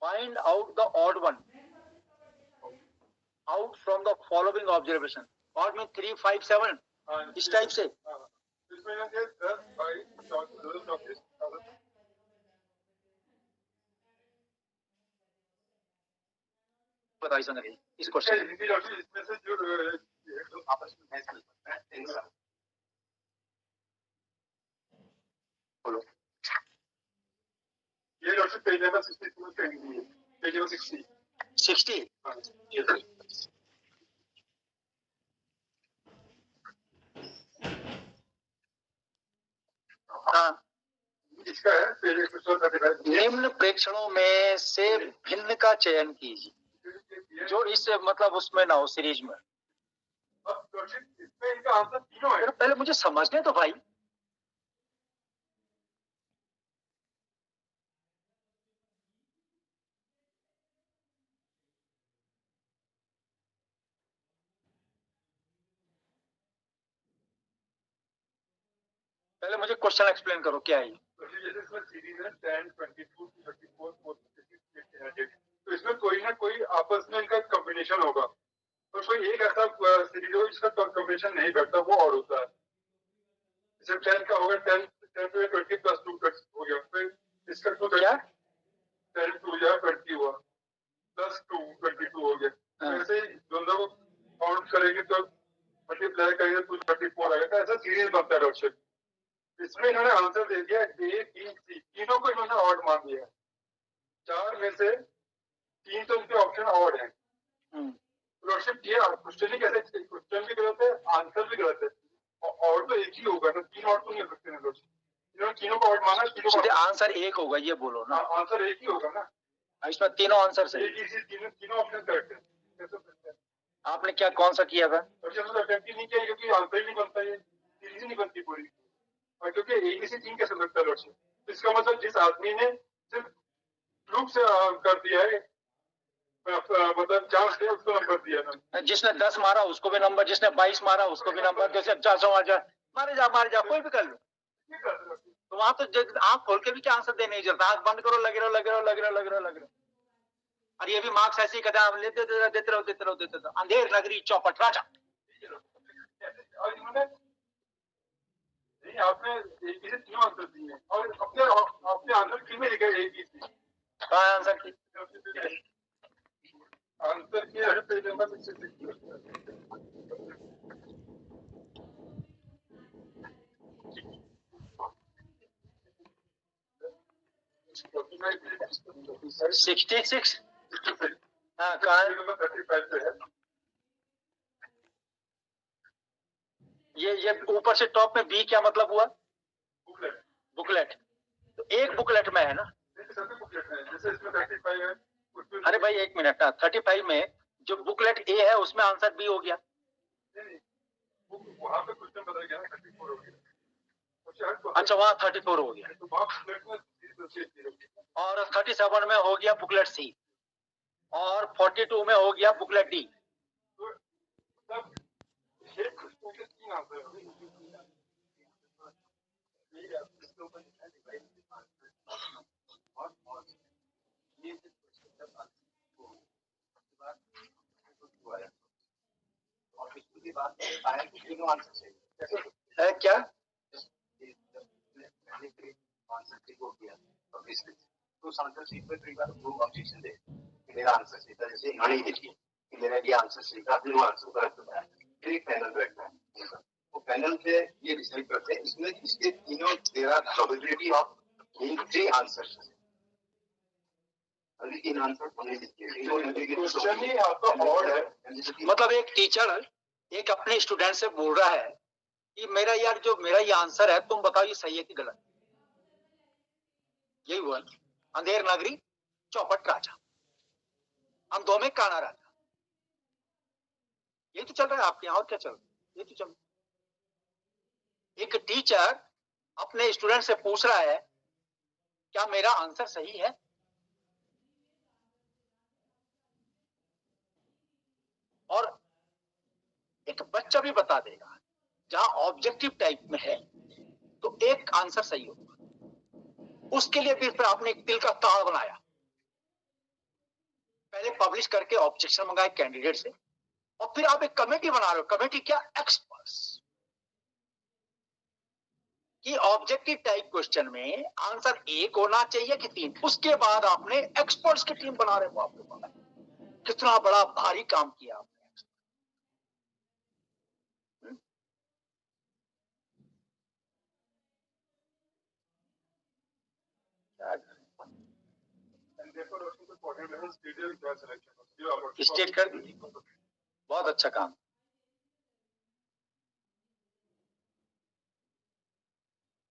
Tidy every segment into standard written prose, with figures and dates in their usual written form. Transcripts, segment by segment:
Find out the odd one out from the following observation. Odd में 3, 5, 7 इस type से। बताइए संग इस क्वेश्चन इसमें से जो आपस में मैच करता है बोलो ये डॉक्टर पेज नंबर 62 पे पेज नंबर 60 हाँ इसका है पेज 135 निम्न प्रेक्षणों में से भिन्न का चयन कीजिए जो इस मतलब उसमें ना हो सीरीज में। इसमें इनका आंसर तीनों है। पहले मुझे समझने तो भाई पहले मुझे क्वेश्चन एक्सप्लेन करो क्या है जैसे इसमें सीरीज है 10, 22, 34, 46, तो इसमें कोई ना कोई आपस में इनका कॉम्बिनेशन होगा और कोई एक ऐसा सीरीज हो जिसका कॉम्बिनेशन नहीं बैठता वो और होता है। जैसे 10 का होगा 10 to 20 + 2 हो गया फिर इसका तो क्या 10 to 20 हुआ +2 22 हो गया। ऐसे दोनों को काउंट करेंगे तो मल्टीप्लाई करेंगे तो 34 आएगा। ऐसा सीरीज बनता है डॉक्टर। इसमें इन्होंने आंसर दे दिया ए बी सी तीनों को इन्होंने ऑड मान दिया। 4 में से 3 तो उनके ऑप्शन ऑड है। क्वेश्चन ही कैसे क्वेश्चन भी गलत है आंसर भी गलत है और तो एक ही होगा ना 3 और तो नहीं हो सकते ना लोग। इन्होंने तीनों को ऑड माना तीनों का आंसर एक होगा ये बोलो ना। आंसर एक ही होगा ना इसमें तीनों आंसर सही तीनों ऑप्शन करेक्ट है। आपने क्या कौन सा किया था अटेम्प्ट ही नहीं किया क्योंकि आंसर ही नहीं बनता ये सीरीज नहीं बनती पूरी और क्योंकि एबीसी 3 कैसे लगता है लॉजिक तो इसका मतलब जिस आदमी ने सिर्फ फ्लूक से कर दिया है मतलब चांस दिया उसको नंबर दिया ना। जिसने 10 मारा उसको भी नंबर जिसने 22 मारा उसको भी नंबर जैसे 400 मारे जा कोई भी कर लो तो वहां तो आंख खोल के भी क्या आंसर देने नहीं चलता। आंख बंद करो लगे रहो और ये भी मार्क्स ऐसे ही कदम देते रहो अंधेर नगरी चौपट राजा। नहीं आपने एक से तीन आंसर दिए और अपने आंसर क्यों में लिखा है एक ही कहाँ आंसर की आंसर की है पेज नंबर 66 हाँ कहाँ नंबर 35 पे है। ये ऊपर से टॉप में बी क्या मतलब हुआ बुकलेट तो एक बुकलेट में है ना जैसे इसमें 35 है। अरे भाई एक मिनट ना 35 में जो बुकलेट ए है उसमें आंसर बी हो गया वहां पे क्वेश्चन बदल गया ना 34 हो गया। अच्छा वहां 34 हो गया और 37 में हो गया बुकलेट सी और 42 में हो गया बुकलेट डी। है क्या तो आंसर शीट पे कई बार लोग ऑब्जेक्शन दे कि मेरा आंसर शीट है जैसे इन्होंने देखिए कि मेरा ये आंसर शीट का तीनों आंसर करेक्ट होता है फिर एक पैनल बैठता है वो पैनल से ये डिसाइड करते हैं इसमें इसके तीनों there are probability of three answers तीन आंसर होने दीजिए क्वेश्चन ही आपका ऑड है। मतलब एक टीचर एक अपने स्टूडेंट से बोल रहा है कि मेरा यार जो मेरा ये आंसर है तुम बताओ ये सही है कि गलत। यही हुआ अंधेर नगरी चौपट राजा हम दो में काना राजा ये तो चल रहा है आपके यहाँ और क्या चल रहा है ये तो चल एक टीचर अपने स्टूडेंट से पूछ रहा है क्या मेरा आंसर सही है और एक बच्चा भी बता देगा जहां ऑब्जेक्टिव टाइप में है तो एक आंसर सही होगा उसके लिए भी फिर आपने एक तिल का ताड़ बनाया पहले पब्लिश करके ऑब्जेक्शन मंगाए कैंडिडेट से, और फिर आप एक कमेटी बना रहे हो। कमेटी क्या? एक्सपर्ट्स कि ऑब्जेक्टिव टाइप क्वेश्चन में आंसर एक होना चाहिए कि 3। उसके बाद आपने एक्सपर्ट्स की टीम बना रहे हो। आपके पास कितना बड़ा भारी काम किया आपने। स्टेट कर दी, बहुत अच्छा काम।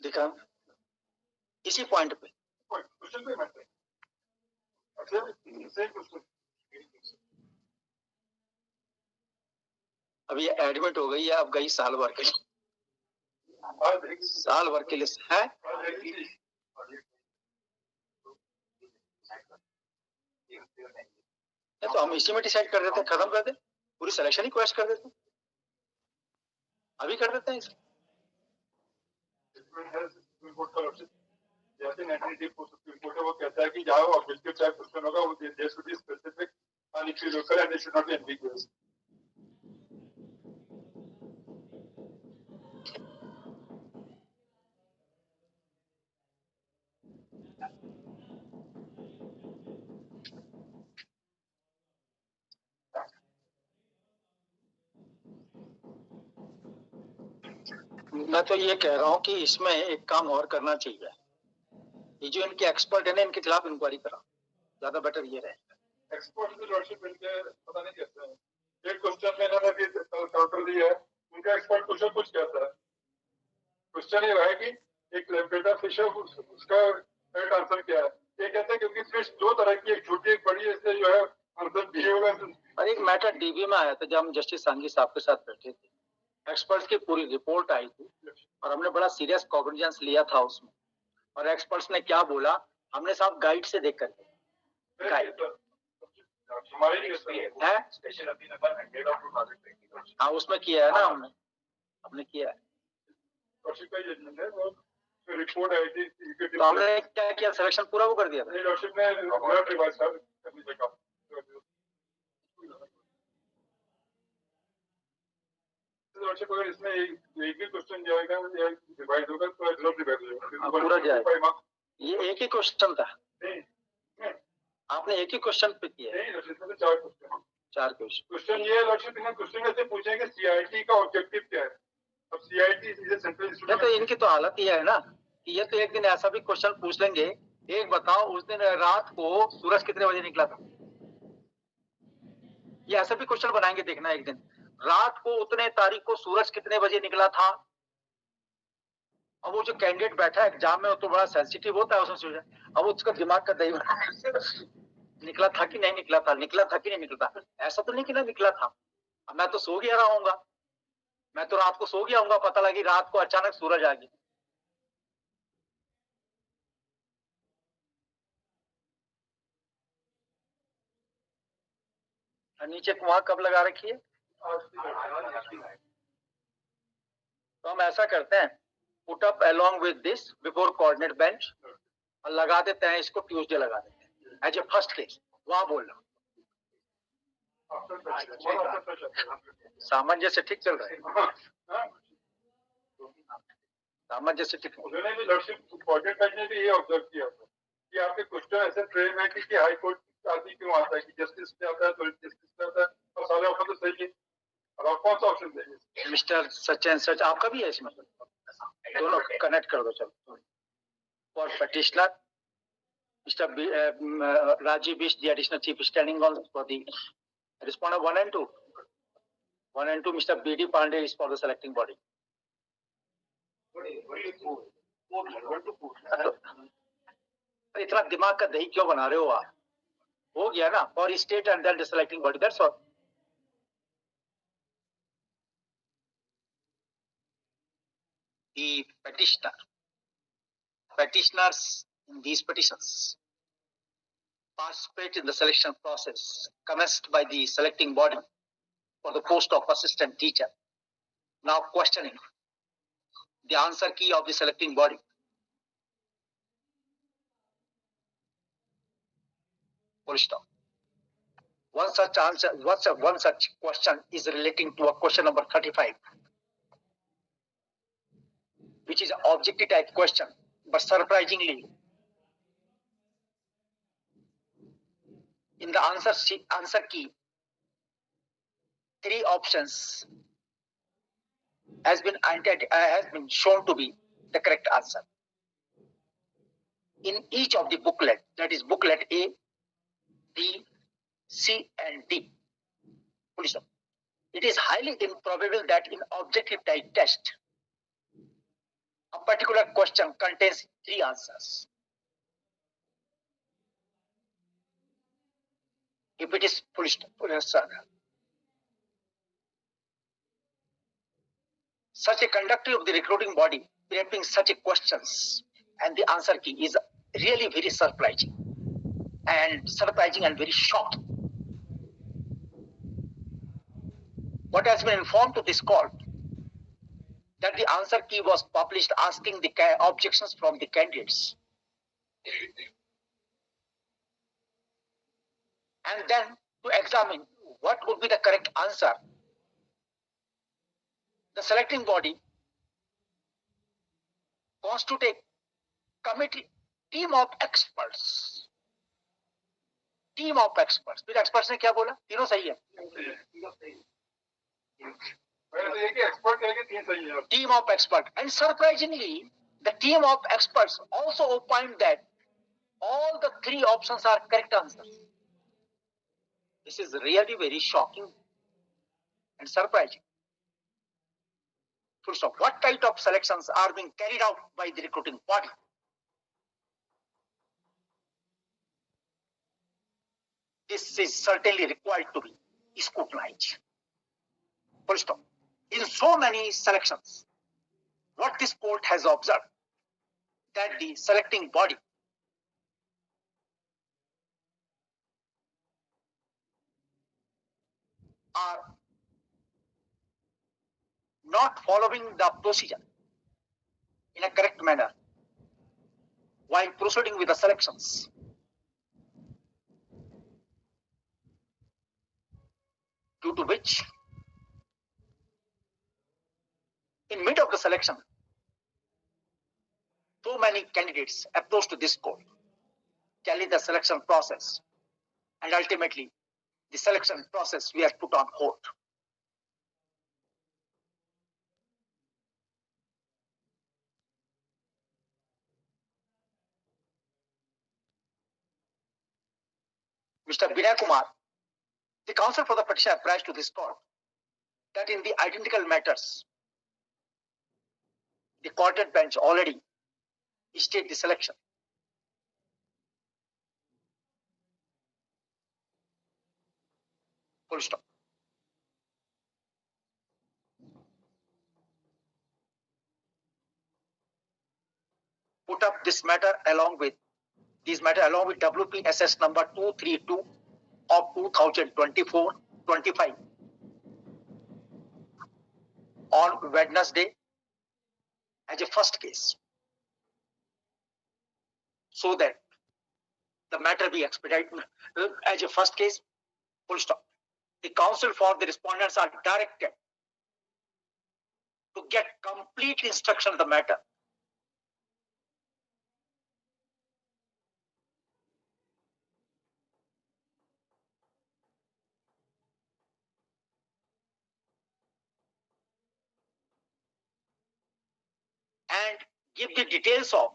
दिखा इसी पॉइंट पे अब ये एडमिट हो गई है, अब गई साल भर के लिए, साल भर के लिए है। तो हम इसी में डिसाइड कर देते, खत्म कर दे, पूरी सिलेक्शन ही क्वेश्चन कर देते, अभी कर देते हैं इसे। जैसे वो कहता है कि जाओ ऑब्जेक्टिव टाइप क्वेश्चन होगा, वो they should be specific and if you local and it should not be ambiguous. मैं तो ये कह रहा हूँ कि इसमें एक काम और करना चाहिए, ये जो इनके एक्सपर्ट है ना, इनके खिलाफ इंक्वायरी करा, ज्यादा बेटर ये रहे। एक्सपर्ट की लॉर्डशिप इनके पता नहीं कैसे है, एक क्वेश्चन में इन्होंने भी काउंटर दिया है, उनका एक्सपर्ट क्वेश्चन कुछ कहता है, क्वेश्चन ये है कि एक बेटा फिश है, उसका करेक्ट आंसर क्या है, ये कहते हैं क्योंकि फिश दो तरह की, एक छोटी एक बड़ी है, इसलिए जो है आंसर बी होगा। और एक मैटर डीबी में आया था जब हम जस्टिस सांघी साहब के साथ बैठे थे, एक्सपर्ट्स की पूरी रिपोर्ट आई थी और हमने बड़ा सीरियस कॉग्निजेंस लिया था उसमें, और एक्सपर्ट्स ने क्या बोला, हमने साहब गाइड से देख करके गाइड है, हाँ उसमें किया है ना, हमने किया है। रिपोर्ट आई थी, तो हमने क्या किया, सिलेक्शन पूरा वो कर दिया था। अगर इसमें एक भी क्वेश्चन जाएगा या डिवाइड होगा तो डिवाइड होगा, पूरा जाएगा। ये एक ही क्वेश्चन था, आपने एक ही क्वेश्चन पे किया है। चार क्वेश्चन ये क्वेश्चन ऐसे पूछेंगे सीआईटी का ऑब्जेक्टिव क्या है। अब सीआईटी सेंट्रल, तो इनकी तो हालत ये है ना कि ये तो एक दिन ऐसा भी क्वेश्चन पूछ लेंगे, एक बताओ उस दिन रात को सूरज कितने बजे निकला था, ये ऐसा भी क्वेश्चन बनाएंगे, देखना एक दिन रात को उतने तारीख को सूरज कितने बजे निकला था। अब वो जो कैंडिडेट बैठा है एग्जाम में, वो तो बड़ा सेंसिटिव होता है उसमें, अब उसका दिमाग का दही निकला था कि नहीं निकला था, निकला था कि नहीं निकला था, ऐसा तो नहीं कि निकला था। अब मैं तो सो गया रहूंगा, मैं तो रात को सो गया हूँ, पता लगी रात को अचानक सूरज आ गया। नीचे कुआं कब लगा रखी है, तो हम ऐसा करते हैं, put up along with this before coordinate bench, और लगा देते हैं इसको, ट्यूसडे लगा देते हैं एज ए फर्स्ट केस, वहां बोल रहा सामंजस्य ठीक चल रहा है, सामंजस्य ठीक। उन्होंने भी लॉर्डशिप कोऑर्डिनेट बेंच ने भी ये ऑब्जर्व किया था कि आपके क्वेश्चन ऐसे फ्रेम है कि हाई कोर्ट आदमी क्यों आता है, कि जस्टिस पे आता है तो जस्टिस पे आता है, और सारे ऑप्शन तो सही है, और आप कौन सा ऑप्शन देंगे। मिस्टर सच एंड सच आपका भी है इसमें, दोनों कनेक्ट कर दो। चलो, for petitioner Mr. Rajiv Bish, the additional chief standing on for the respondent 1 and 2. 1 and 2, Mr. B.D. Pandey is for the selecting body. इतना दिमाग का दही क्यों बना रहे हो आप, हो गया ना, for state and then the selecting body, that's all. The petitioners in these petitions participate in the selection process commenced by the selecting body for the post of assistant teacher. Now questioning the answer key of the selecting body. Full stop. One such answer, one such question is relating to a question number 35, which is an objective type question, but surprisingly, in the answer key, 3 options has been shown to be the correct answer. In each of the booklet, that is booklet A, B, C, and D. It is highly improbable that in objective type test, a particular question contains 3 answers. If it is such a conductor of the recruiting body preempting such a questions, and the answer key is really very surprising and very shocking. What has been informed to this court that the answer key was published asking the objections from the candidates, and then to examine what would be the correct answer, the selecting body constitute a committee team of experts. Team of experts. फिर experts ने क्या बोला? तीनों सही है. Team of experts, and surprisingly, the team of experts also opined that all the 3 options are correct answers. This is really very shocking and surprising. Full stop. What type of selections are being carried out by the recruiting body? This is certainly required to be scrutinized. Full stop. In so many selections, what this court has observed, that the selecting body are not following the procedure in a correct manner while proceeding with the selections. Due to which, in mid of the selection, so many candidates approached to this court, telling the selection process, and ultimately the selection process we are put on hold. Mr. Binay Kumar, the counsel for the petition, apprised to this court that in the identical matters, the courted bench already stayed the selection. Full stop. Put up this matter along with WPSS number 232 of 2024-25 on Wednesday as a first case, so that the matter be expedited as a first case. Full stop. The counsel for the respondents are directed to get complete instruction of the matter and give the details of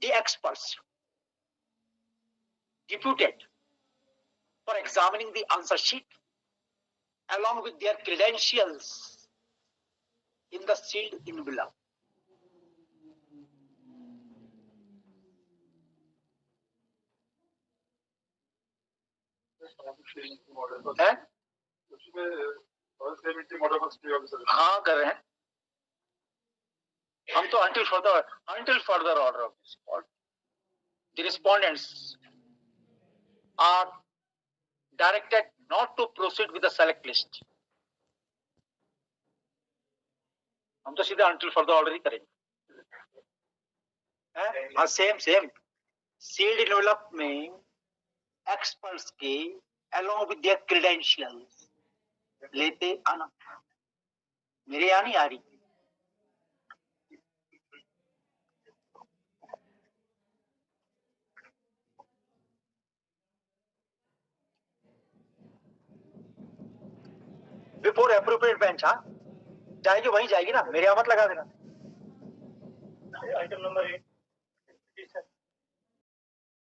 the experts deputed for examining the answer sheet along with their credentials in the sealed envelope. हाँ कर रहे हैं हम तो until further order of this court. The respondents are directed not to proceed with the select list. हम तो सीधा until further order ही करेंगे. हाँ सेम sealed envelope में एक्सपर्ट्स के along with their credentials लेते आना। मेरे यहाँ नहीं आ रही। बिफोर एप्रोप्रिएट बेंच, हाँ जाएगी वहीं जाएगी ना, मेरे यहाँ मत लगा देना। Item number 8